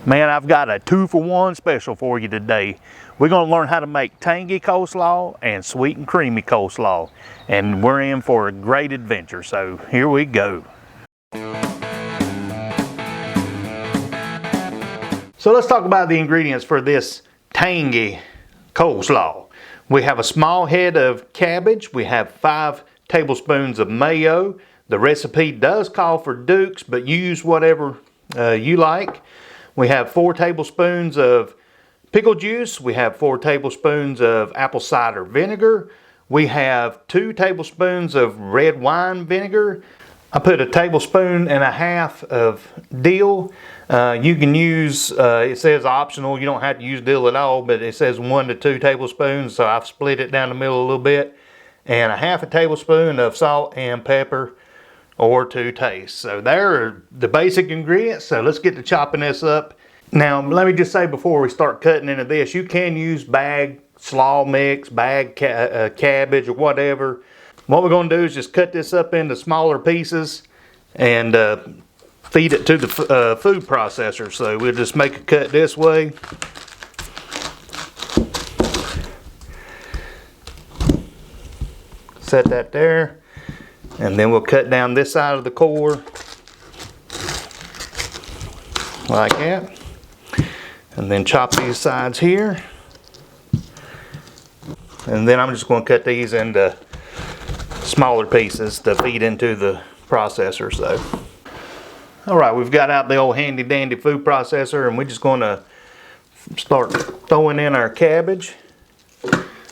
Man, I've got a 2-for-1 special for you today. We're going to learn how to make tangy coleslaw and sweet and creamy coleslaw. And we're in for a great adventure, so here we go. So let's talk about the ingredients for this tangy coleslaw. We have a small head of cabbage. We have 5 tablespoons of mayo. The recipe does call for Dukes, but use whatever you like. We have 4 tablespoons of pickle juice. We have 4 tablespoons of apple cider vinegar. We have 2 tablespoons of red wine vinegar. I put a tablespoon and a half of dill. You can use, it says optional, you don't have to use dill at all, but it says 1 to 2 tablespoons, so I've split it down the middle a little bit. And a half a tablespoon of salt and pepper, or to taste. So there are the basic ingredients. So let's get to chopping this up. Now let me just say before we start cutting into this, you can use bag slaw mix, bag cabbage or whatever. What we're going to do is just cut this up into smaller pieces and feed it to the food processor. So we'll just make a cut this way. Set that there. And then we'll cut down this side of the core like that. And then chop these sides here. And then I'm just going to cut these into smaller pieces to feed into the processor. So, alright, we've got out the old handy dandy food processor, and we're just going to start throwing in our cabbage.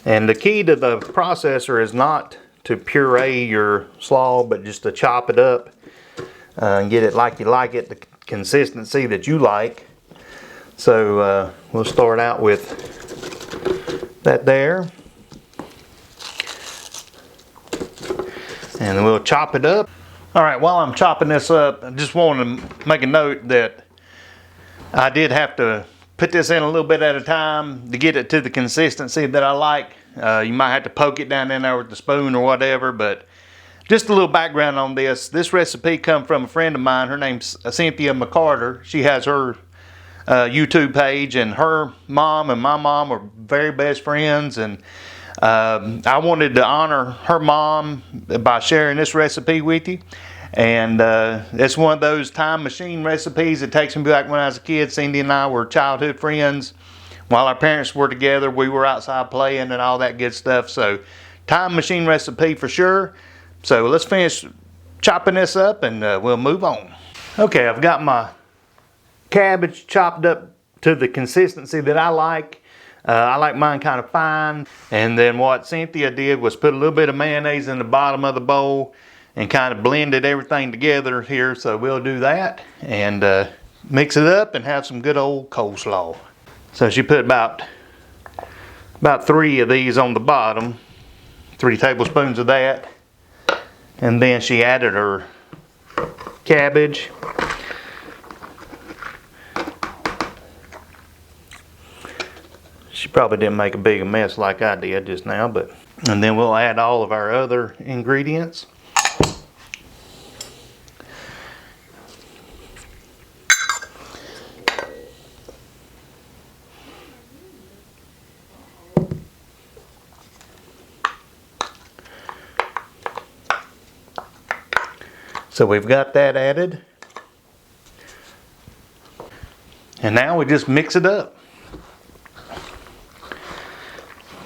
And the key to the processor is not to puree your slaw, but just to chop it up and get it like you like it, the consistency that you like. So we'll start out with that there. And we'll chop it up. Alright, while I'm chopping this up, I just want to make a note that I did have to put this in a little bit at a time to get it to the consistency that I like. You might have to poke it down in there with the spoon or whatever, but just a little background on this. This recipe come from a friend of mine. Her name's Cynthia McCarter. She has her YouTube page, and her mom and my mom are very best friends, and I wanted to honor her mom by sharing this recipe with you. And it's one of those time machine recipes. It takes me back when I was a kid. Cindy and I were childhood friends. While our parents were together, we were outside playing and all that good stuff. So time machine recipe for sure. So let's finish chopping this up and we'll move on. Okay, I've got my cabbage chopped up to the consistency that I like. I like mine kind of fine. And then what Cynthia did was put a little bit of mayonnaise in the bottom of the bowl and kind of blended everything together here. So we'll do that and mix it up and have some good old coleslaw. So she put about 3 of these on the bottom, 3 tablespoons of that. And then she added her cabbage. She probably didn't make a big mess like I did just now, but and then we'll add all of our other ingredients. So we've got that added. And now we just mix it up.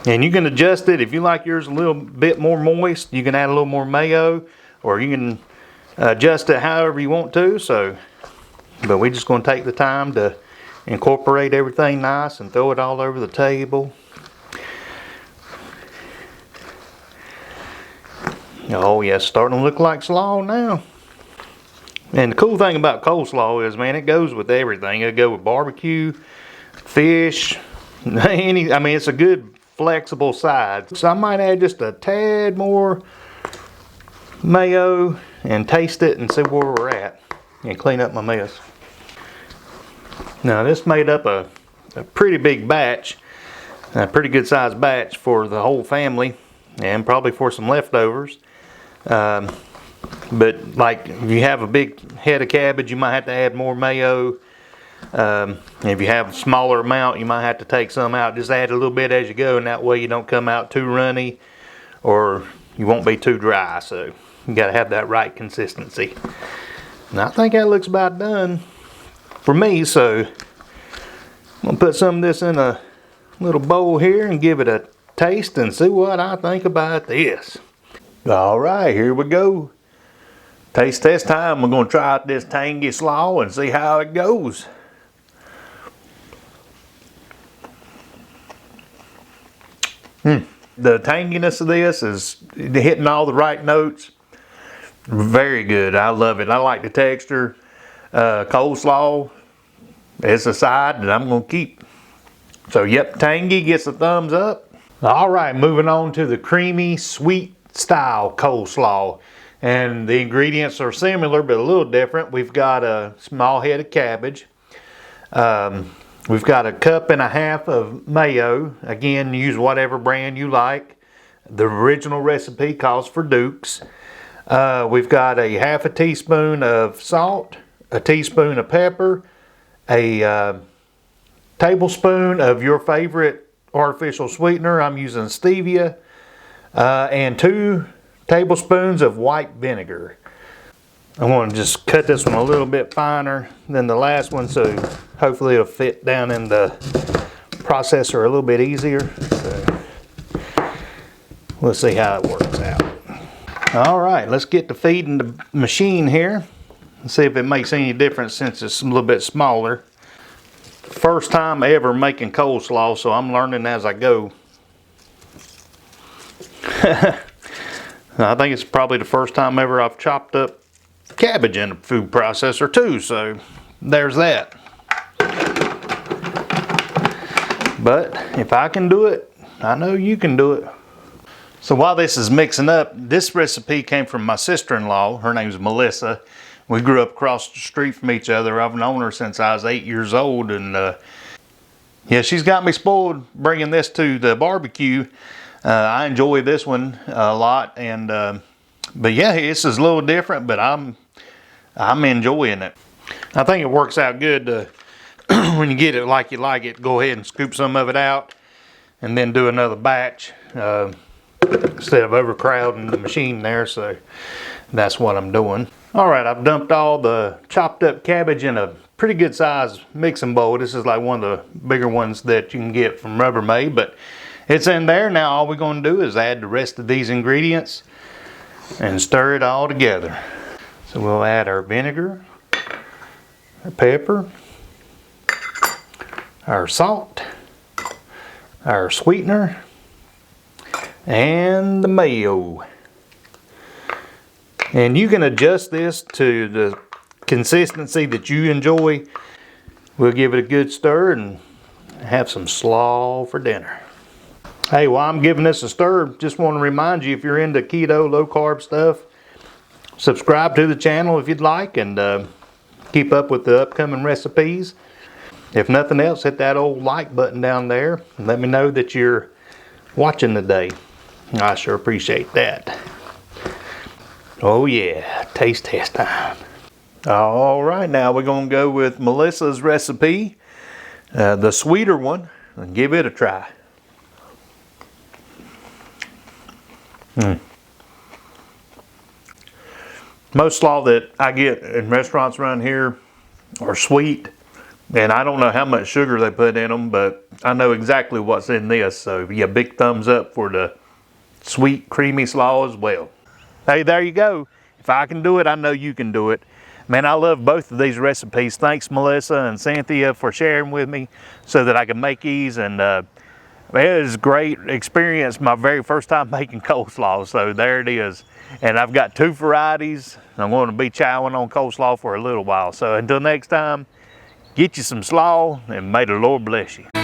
And you can adjust it. If you like yours a little bit more moist, you can add a little more mayo, or you can adjust it however you want to. So, but we're just going to take the time to incorporate everything nice and throw it all over the table. Oh yeah, it's starting to look like slaw now. And the cool thing about coleslaw is, man, it goes with everything. It'll go with barbecue, fish, I mean, it's a good flexible side. So I might add just a tad more mayo and taste it and see where we're at and clean up my mess. Now this made up a pretty big batch, a pretty good sized batch for the whole family and probably for some leftovers. But like if you have a big head of cabbage, you might have to add more mayo. If you have a smaller amount, you might have to take some out. Just add a little bit as you go, and that way you don't come out too runny or you won't be too dry. So you got to have that right consistency. And I think that looks about done for me. So I'm going to put some of this in a little bowl here and give it a taste and see what I think about this. All right, here we go. Taste test time. We're going to try out this Tangy slaw and see how it goes. The tanginess of this is hitting all the right notes. Very good. I love it. I like the texture. Coleslaw is a side that I'm going to keep. So yep, Tangy gets a thumbs up. All right, moving on to the creamy sweet style coleslaw. And the ingredients are similar but a little different. We've got a small head of cabbage. We've got a cup and a half of mayo. Again, use whatever brand you like. The original recipe calls for Duke's. We've got a half a teaspoon of salt, a teaspoon of pepper, a tablespoon of your favorite artificial sweetener. I'm using stevia, and 2 tablespoons of white vinegar. I want to just cut this one a little bit finer than the last one, so hopefully it'll fit down in the processor a little bit easier. So we'll see how it works out. All right, let's get to feeding the machine here and see if it makes any difference since it's a little bit smaller. First time ever making coleslaw, so I'm learning as I go. I think it's probably the first time ever I've chopped up cabbage in a food processor too, so there's that. But if I can do it, I know you can do it. So while this is mixing up, this recipe came from my sister-in-law. Her name's Melissa. We grew up across the street from each other. I've known her since I was 8 years old, and yeah, she's got me spoiled bringing this to the barbecue. I enjoy this one a lot, and but yeah, this is a little different, but I'm enjoying it. I think it works out good to, when you get it like you like it, go ahead and scoop some of it out and then do another batch instead of overcrowding the machine there. So that's what I'm doing. All right, I've dumped all the chopped up cabbage in a pretty good size mixing bowl. This is like one of the bigger ones that you can get from Rubbermaid, but it's in there. Now all we're going to do is add the rest of these ingredients and stir it all together. So we'll add our vinegar, our pepper, our salt, our sweetener, and the mayo. And you can adjust this to the consistency that you enjoy. We'll give it a good stir and have some slaw for dinner. Hey, while I'm giving this a stir, just want to remind you, if you're into keto, low carb stuff, subscribe to the channel if you'd like, and keep up with the upcoming recipes. If nothing else, hit that old like button down there and let me know that you're watching today. I sure appreciate that. Oh yeah, taste test time. All right, now we're going to go with Melissa's recipe, the sweeter one, and give it a try. Most slaw that I get in restaurants around here are sweet, and I don't know how much sugar they put in them, but I know exactly what's in this. So yeah, big thumbs up for the sweet creamy slaw as well. Hey, there you go. If I can do it, I know you can do it. Man, I love both of these recipes. Thanks Melissa and Cynthia for sharing with me so that I can make these, and it was a great experience. My very first time making coleslaw, so there it is. And I've got 2 varieties. I'm going to be chowing on coleslaw for a little while. So until next time, get you some slaw, and may the Lord bless you.